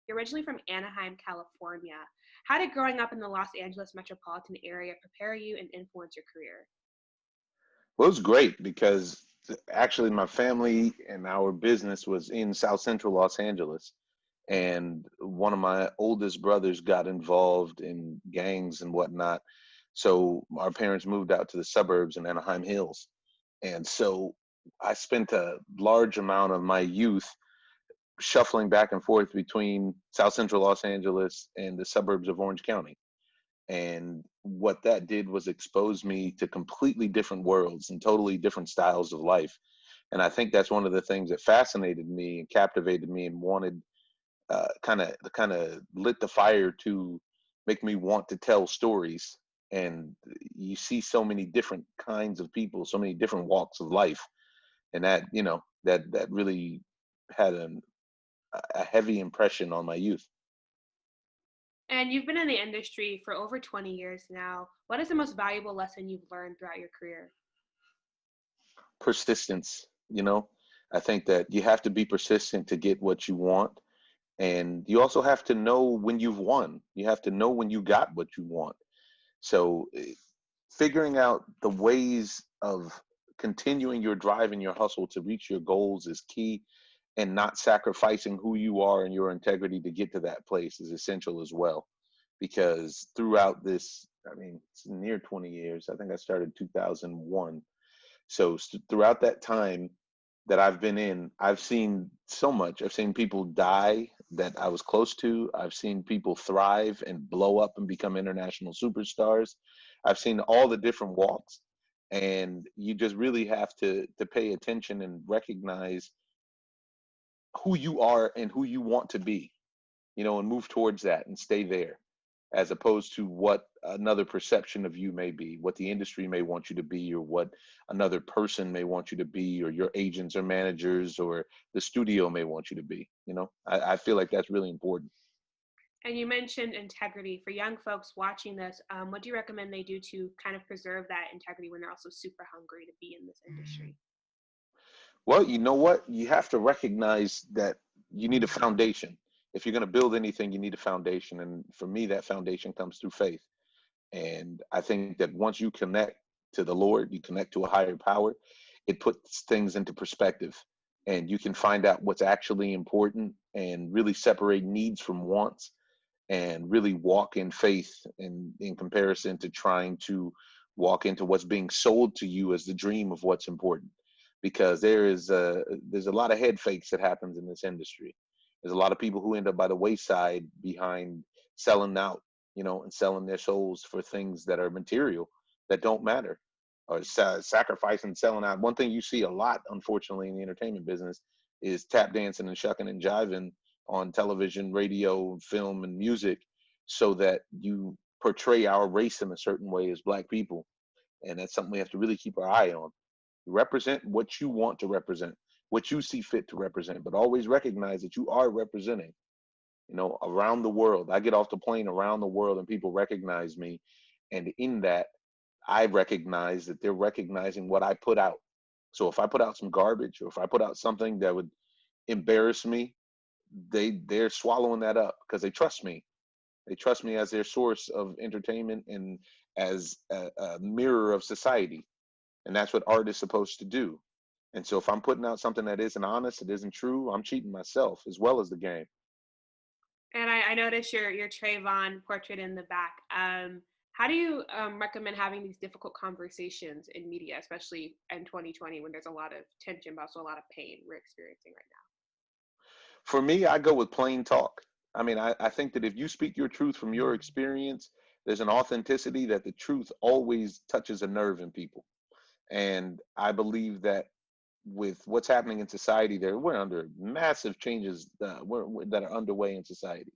You're originally from Anaheim, California. How did growing up in the Los Angeles metropolitan area prepare you and influence your career? Well, it was great because actually my family and our business was in South Central Los Angeles. And one of my oldest brothers got involved in gangs and whatnot. So our parents moved out to the suburbs in Anaheim Hills. And so I spent a large amount of my youth shuffling back and forth between South Central Los Angeles and the suburbs of Orange County. And what that did was expose me to completely different worlds and totally different styles of life. And I think that's one of the things that fascinated me and captivated me and wanted kind of lit the fire to make me want to tell stories. And you see so many different kinds of people, so many different walks of life, and that really had a heavy impression on my youth. And you've been in the industry for over 20 years now. What is the most valuable lesson you've learned throughout your career? Persistence, I think that you have to be persistent to get what you want. And you also have to know when you've won. You have to know when you got what you want. So figuring out the ways of continuing your drive and your hustle to reach your goals is key, and not sacrificing who you are and your integrity to get to that place is essential as well. Because throughout this, I mean, it's near 20 years. I think I started 2001. So throughout that time that I've been in, I've seen so much. I've seen people die that I was close to. I've seen people thrive and blow up and become international superstars. I've seen all the different walks, and you just really have to pay attention and recognize who you are and who you want to be, and move towards that and stay there, as opposed to what another perception of you may be, what the industry may want you to be, or what another person may want you to be, or your agents or managers or the studio may want you to be. I feel like that's really important. And you mentioned integrity. For young folks watching this, what do you recommend they do to kind of preserve that integrity when they're also super hungry to be in this industry? Well, you know what? You have to recognize that you need a foundation. If you're going to build anything, you need a foundation. And for me, that foundation comes through faith. And I think that once you connect to the Lord, you connect to a higher power, it puts things into perspective. And you can find out what's actually important and really separate needs from wants, and really walk in faith in comparison to trying to walk into what's being sold to you as the dream of what's important. Because there's a lot of head fakes that happens in this industry. There's a lot of people who end up by the wayside behind selling out, and selling their souls for things that are material, that don't matter, or sacrificing, selling out. One thing you see a lot, unfortunately, in the entertainment business is tap dancing and shucking and jiving on television, radio, film, and music, so that you portray our race in a certain way as Black people. And that's something we have to really keep our eye on. Represent what you want to represent, what you see fit to represent, but always recognize that you are representing, around the world. I get off the plane around the world and people recognize me. And in that, I recognize that they're recognizing what I put out. So if I put out some garbage, or if I put out something that would embarrass me, they're swallowing that up because they trust me. They trust me as their source of entertainment and as a mirror of society. And that's what art is supposed to do. And so if I'm putting out something that isn't honest, it isn't true, I'm cheating myself as well as the game. And I noticed your Trayvon portrait in the back. How do you recommend having these difficult conversations in media, especially in 2020 when there's a lot of tension, but also a lot of pain we're experiencing right now? For me, I go with plain talk. I mean, I think that if you speak your truth from your experience, there's an authenticity that the truth always touches a nerve in people. And I believe that with what's happening in society, there we're under massive changes that are underway in society.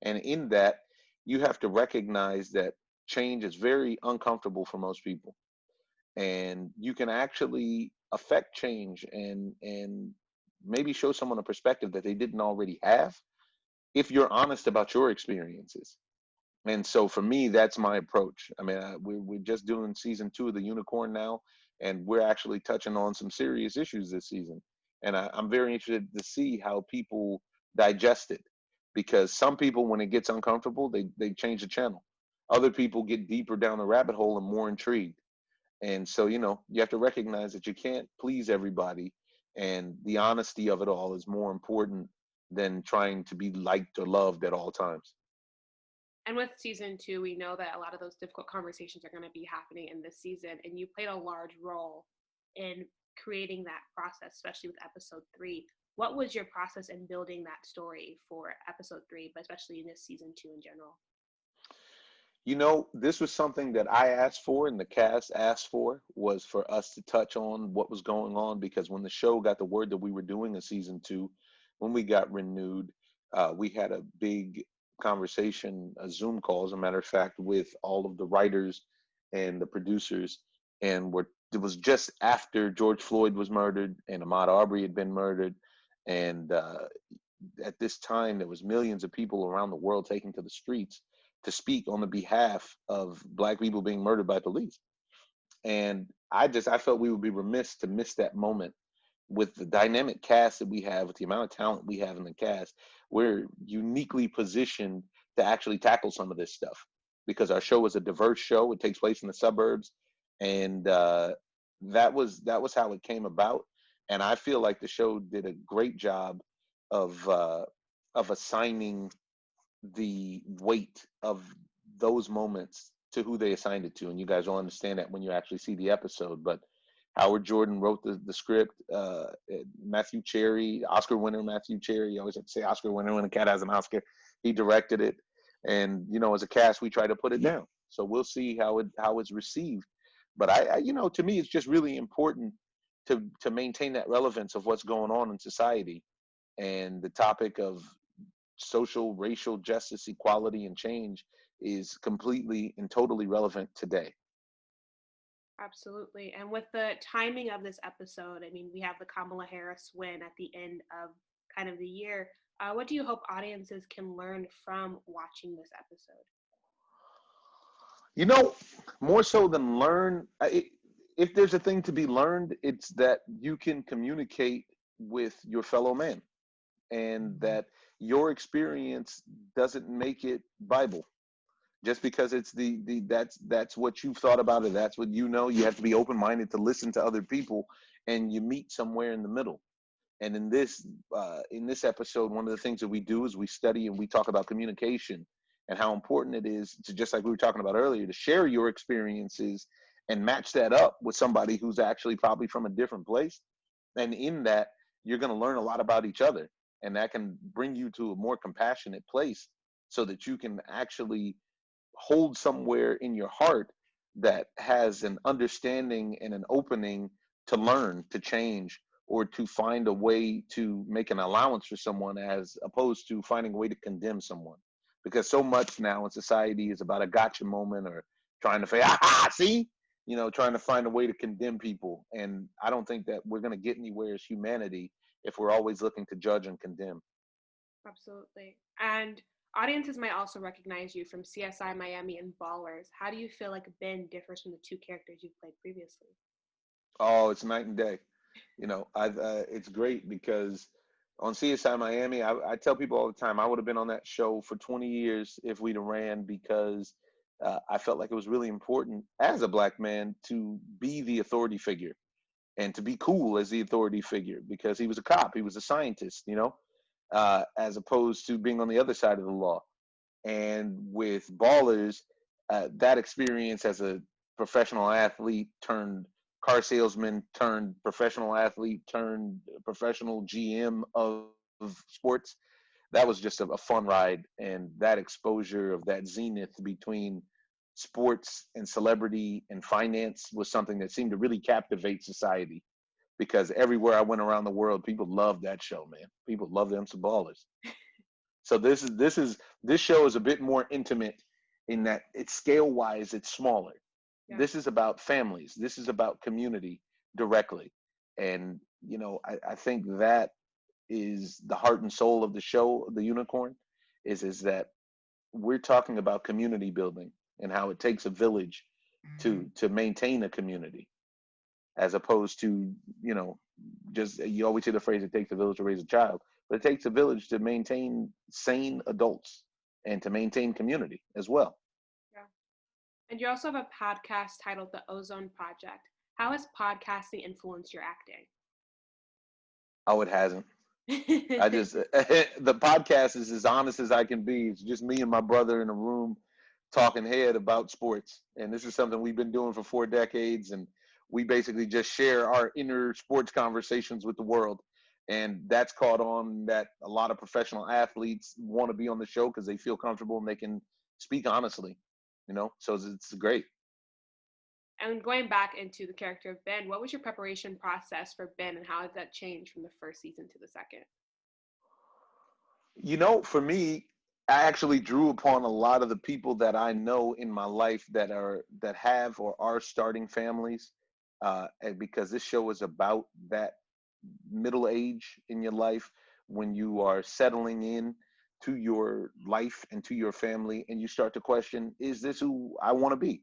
And in that, you have to recognize that change is very uncomfortable for most people. And you can actually affect change and maybe show someone a perspective that they didn't already have if you're honest about your experiences. And so for me, that's my approach. I mean, we're just doing season 2 of The Unicorn now, and we're actually touching on some serious issues this season. And I'm very interested to see how people digest it. because some people, when it gets uncomfortable, they change the channel. Other people get deeper down the rabbit hole and more intrigued. And so, you have to recognize that you can't please everybody, and the honesty of it all is more important than trying to be liked or loved at all times. And with season two, we know that a lot of those difficult conversations are going to be happening in this season. And you played a large role in creating that process, especially with episode three. What was your process in building that story for episode three, but especially in this season two in general? This was something that I asked for and the cast asked for, was for us to touch on what was going on, because when the show got the word that we were doing a season two, when we got renewed, we had a big conversation, a Zoom call, as a matter of fact, with all of the writers and the producers. And it was just after George Floyd was murdered and Ahmaud Arbery had been murdered. And at this time, there was millions of people around the world taking to the streets to speak on the behalf of Black people being murdered by police. And I felt we would be remiss to miss that moment. With the dynamic cast that we have, with the amount of talent we have in the cast, we're uniquely positioned to actually tackle some of this stuff, because our show is a diverse show. It takes place in the suburbs, and that was how it came about. And I feel like the show did a great job of assigning the weight of those moments to who they assigned it to. And you guys will understand that when you actually see the episode. But Howard Jordan wrote the script. Matthew Cherry, Oscar winner Matthew Cherry. I always have to say Oscar winner when a cat has an Oscar. He directed it. And, as a cast, we try to put it down. So we'll see how it's received. But to me, it's just really important to maintain that relevance of what's going on in society, and the topic of social, racial justice, equality, and change is completely and totally relevant today. Absolutely. And with the timing of this episode, I mean, we have the Kamala Harris win at the end of kind of the year. What do you hope audiences can learn from watching this episode? You know, More so than learn, if there's a thing to be learned, it's that you can communicate with your fellow man, and that your experience doesn't make it Bible. Just because it's that's what you've thought about it, that's what you have to be open-minded to listen to other people, and you meet somewhere in the middle. And in this episode, one of the things that we do is we study and we talk about communication, and how important it is to, just like we were talking about earlier, to share your experiences and match that up with somebody who's actually probably from a different place. And in that, you're going to learn a lot about each other, and that can bring you to a more compassionate place, so that you can actually hold somewhere in your heart that has an understanding and an opening to learn, to change, or to find a way to make an allowance for someone, as opposed to finding a way to condemn someone. Because so much now in society is about a gotcha moment, or trying to say, aha, see, trying to find a way to condemn people. And I don't think that we're going to get anywhere as humanity if we're always looking to judge and condemn. Absolutely. And audiences might also recognize you from CSI Miami and Ballers. How do you feel like Ben differs from the two characters you've played previously? Oh, it's night and day. It's great because on CSI Miami, I tell people all the time, I would have been on that show for 20 years if we'd have ran, because I felt like it was really important as a Black man to be the authority figure, and to be cool as the authority figure, because he was a cop, he was a scientist, as opposed to being on the other side of the law. And with Ballers, that experience as a professional athlete turned car salesman turned professional athlete turned professional GM of sports, that was just a fun ride. And that exposure of that zenith between sports and celebrity and finance was something that seemed to really captivate society, because everywhere I went around the world, people loved that show, man. People love them some Ballers. So this show is a bit more intimate, in that it's scale wise, it's smaller. Yeah. This is about families. This is about community directly. And I think that is the heart and soul of the show, The Unicorn, is that we're talking about community building, and how it takes a village to maintain a community, as opposed to just you always hear the phrase, "It takes a village to raise a child," but it takes a village to maintain sane adults and to maintain community as well. Yeah. And you also have a podcast titled The Ozone Project. How has podcasting influenced your Oh, it hasn't. I acting? just the podcast is as honest as I can be. It's just me and my brother in a room talking head about sports, and this is something we've been doing for 4 decades, and we basically just share our inner sports conversations with the world. And that's caught on that a lot of professional athletes want to be on the show because they feel comfortable and they can speak honestly, so it's great. And going back into the character of Ben, what was your preparation process for Ben and how has that changed from the first season to the second? For me, I actually drew upon a lot of the people that I know in my life that have or are starting families, and because this show is about that middle age in your life when you are settling in to your life and to your family, and you start to question: Is this who I want to be?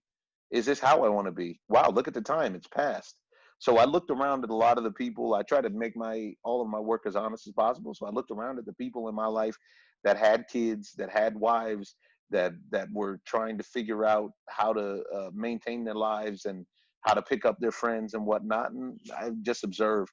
Is this how I want to be? Wow, look at the time; it's past. So I looked around at a lot of the people. I try to make my all of my work as honest as possible. So I looked around at the people in my life that had kids, that had wives, that were trying to figure out how to maintain their lives and how to pick up their friends and whatnot. And I just observed,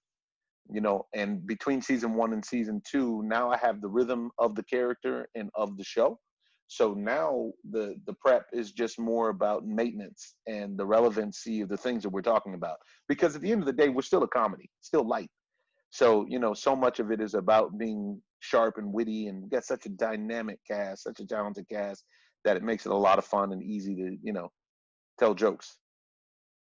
and between season one and season two, now I have the rhythm of the character and of the show. So now the prep is just more about maintenance and the relevancy of the things that we're talking about. Because at the end of the day, we're still a comedy, still light. So, so much of it is about being sharp and witty, and we got such a dynamic cast, such a talented cast, that it makes it a lot of fun and easy to, tell jokes.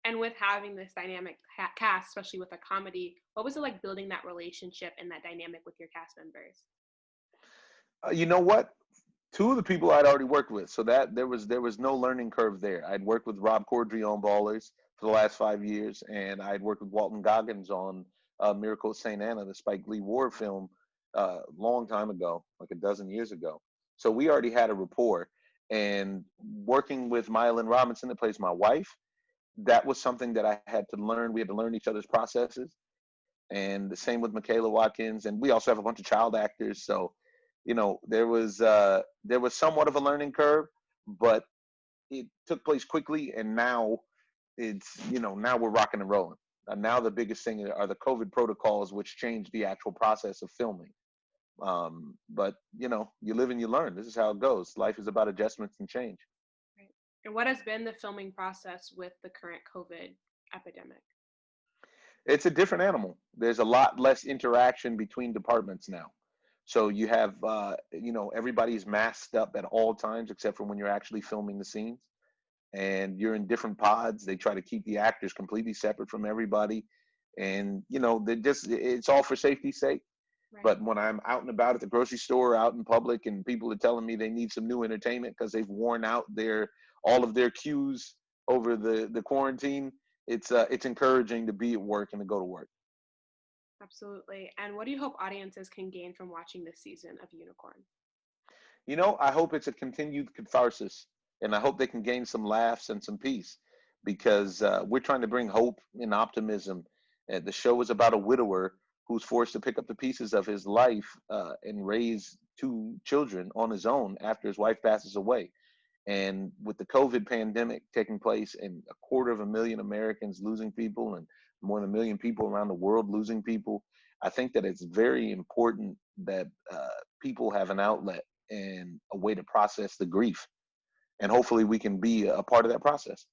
And with having this dynamic cast, especially with a comedy, what was it like building that relationship and that dynamic with your cast members? You know what? Two of the people I'd already worked with, so that there was no learning curve there. I'd worked with Rob Corddry on Ballers for the last 5 years, and I'd worked with Walton Goggins on Miracle at St. Anna, the Spike Lee war film, long time ago, like a dozen years ago. So we already had a rapport. And working with Myelin Robinson, that plays my wife, that was something that I had to learn. We had to learn each other's processes, and the same with Michaela Watkins. And we also have a bunch of child actors, so there was somewhat of a learning curve, but it took place quickly, and now now we're rocking and rolling. Now the biggest thing are the COVID protocols, which changed the actual process of filming. But you live and you learn. This is how it goes. Life is about adjustments and change. Right. And what has been the filming process with the current COVID epidemic? It's a different animal. There's a lot less interaction between departments now. So you have, everybody's masked up at all times except for when you're actually filming the scenes, and you're in different pods. They try to keep the actors completely separate from everybody. And, they it's all for safety's sake. Right. But when I'm out and about at the grocery store, out in public, and people are telling me they need some new entertainment because they've worn out all of their cues over the quarantine, it's encouraging to be at work and to go to work. Absolutely. And what do you hope audiences can gain from watching this season of Unicorn? I hope it's a continued catharsis, and I hope they can gain some laughs and some peace, because we're trying to bring hope and optimism. The show is about a widower who's forced to pick up the pieces of his life and raise two children on his own after his wife passes away. And with the COVID pandemic taking place and 250,000 Americans losing people, and more than a million people around the world losing people, I think that it's very important that people have an outlet and a way to process the grief. And hopefully we can be a part of that process.